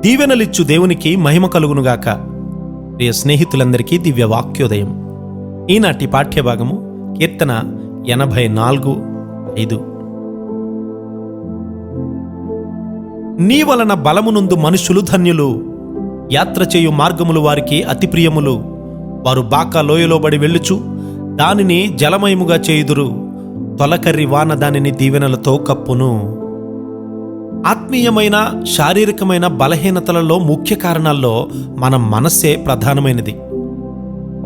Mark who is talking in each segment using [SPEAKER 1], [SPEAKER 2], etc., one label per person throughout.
[SPEAKER 1] దీవెనలిచ్చు దేవునికి మహిమ కలుగునుగాక. ప్రియ స్నేహితులందరికీ దివ్య వాక్యోదయం. ఈనాటి పాఠ్యభాగము కీర్తన 84:5. నీ వలన బలమునందు మనుషులు ధన్యులు, యాత్ర చేయు మార్గములు వారికి అతి ప్రియములు. వారు బాకా లోయలో బడి వెళ్ళుచు దానిని జలమయముగా చేయుదురు, తొలకర్రి వాన దానిని దీవెనలతో కప్పును. ఆత్మీయమైన శారీరకమైన బలహీనతలలో ముఖ్య కారణాల్లో మన మనస్సే ప్రధానమైనది.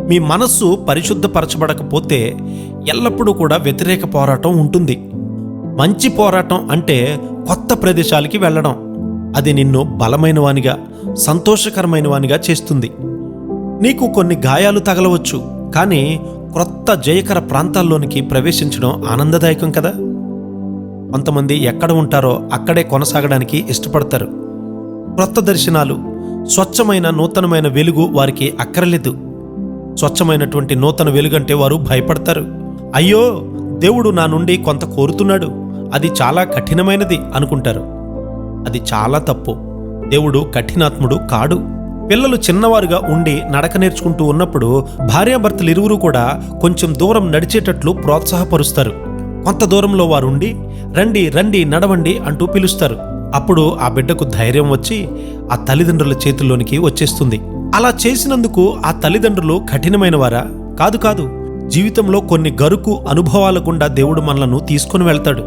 [SPEAKER 1] మీ మనస్సు పరిశుద్ధపరచబడకపోతే ఎల్లప్పుడూ కూడా వ్యతిరేక పోరాటం ఉంటుంది. మంచి పోరాటం అంటే కొత్త ప్రదేశాలకి వెళ్ళడం. అది నిన్ను బలమైన వానిగా, సంతోషకరమైన వానిగా చేస్తుంది. నీకు కొన్ని గాయాలు తగలవచ్చు, కానీ క్రొత్త జయకర ప్రాంతాల్లోనికి ప్రవేశించడం ఆనందదాయకం కదా. కొంతమంది ఎక్కడ ఉంటారో అక్కడే కొనసాగడానికి ఇష్టపడతారు. క్రొత్త దర్శనాలు, స్వచ్ఛమైన నూతనమైన వెలుగు వారికి అక్కరలేదు. స్వచ్ఛమైనటువంటి నూతన వెలుగంటే వారు భయపడతారు. అయ్యో, దేవుడు నా నుండి కొంత కోరుతున్నాడు, అది చాలా కఠినమైనది అనుకుంటారు. అది చాలా తప్పు. దేవుడు కఠినాత్ముడు కాడు. పిల్లలు చిన్నవారుగా ఉండి నడక నేర్చుకుంటూ ఉన్నప్పుడు భార్యాభర్తలు ఇరువురు కూడా కొంచెం దూరం నడిచేటట్లు ప్రోత్సాహపరుస్తారు. కొంత దూరంలో వారుండి రండి రండి నడవండి అంటూ పిలుస్తారు. అప్పుడు ఆ బిడ్డకు ధైర్యం వచ్చి ఆ తల్లిదండ్రుల చేతుల్లోనికి వచ్చేస్తుంది. అలా చేసినందుకు ఆ తల్లిదండ్రులు కఠినమైన వారా? కాదు కాదు. జీవితంలో కొన్ని గరుకు అనుభవాల గుండా దేవుడు మనలను తీసుకుని వెళ్తాడు.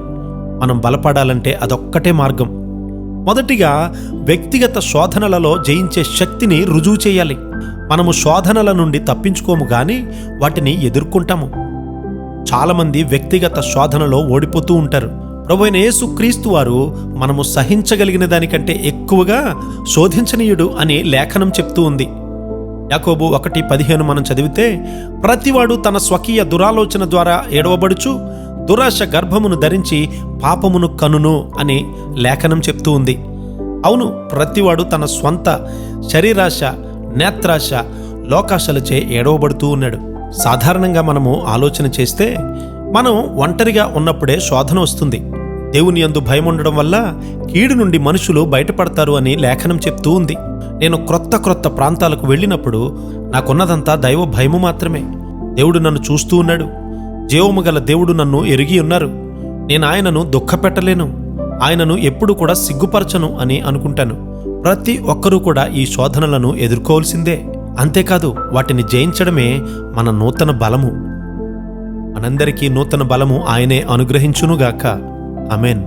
[SPEAKER 1] మనం బలపడాలంటే అదొక్కటే మార్గం. మొదటిగా వ్యక్తిగత శోధనలలో జయించే శక్తిని రుజువు చేయాలి. మనము శోధనల నుండి తప్పించుకోము గాని వాటిని ఎదుర్కొంటాము. చాలామంది వ్యక్తిగత శోధనలో ఓడిపోతూ ఉంటారు. ప్రభువైన యేసుక్రీస్తు వారు మనము సహించగలిగిన దానికంటే ఎక్కువగా శోధించనీయుడు అని లేఖనం చెప్తూ ఉంది. యాకోబు 1:15 మనం చదివితే, ప్రతివాడు తన స్వకీయ దురాలోచన ద్వారా ఏడవబడుచు దురాశ గర్భమును ధరించి పాపమును కనును అని లేఖనం చెప్తూ ఉంది. అవును, ప్రతివాడు తన స్వంత శరీరాశ, నేత్రాశ, లోకాశలచే ఏడవబడుతూ ఉన్నాడు. సాధారణంగా మనము ఆలోచన చేస్తే మనం ఒంటరిగా ఉన్నప్పుడే శోధన వస్తుంది. దేవుని యందు భయం ఉండడం వల్ల కీడు నుండి మనుషులు బయటపడతారు అని లేఖనం చెప్తూ ఉంది. నేను క్రొత్త ప్రాంతాలకు వెళ్ళినప్పుడు నాకున్నదంతా దైవ భయము మాత్రమే. దేవుడు నన్ను చూస్తూ ఉన్నాడు. జీవము గల దేవుడు నన్ను ఎరిగి ఉన్నారు. నేను ఆయనను దుఃఖపెట్టలేను, ఆయనను ఎప్పుడు కూడా సిగ్గుపరచను అని అనుకుంటాను. ప్రతి ఒక్కరూ కూడా ఈ శోధనలను ఎదుర్కోవాల్సిందే. అంతేకాదు, వాటిని జయించడమే మన నూతన బలము. మనందరికీ నూతన బలము ఆయనే అనుగ్రహించునుగాక. ఆమేన్.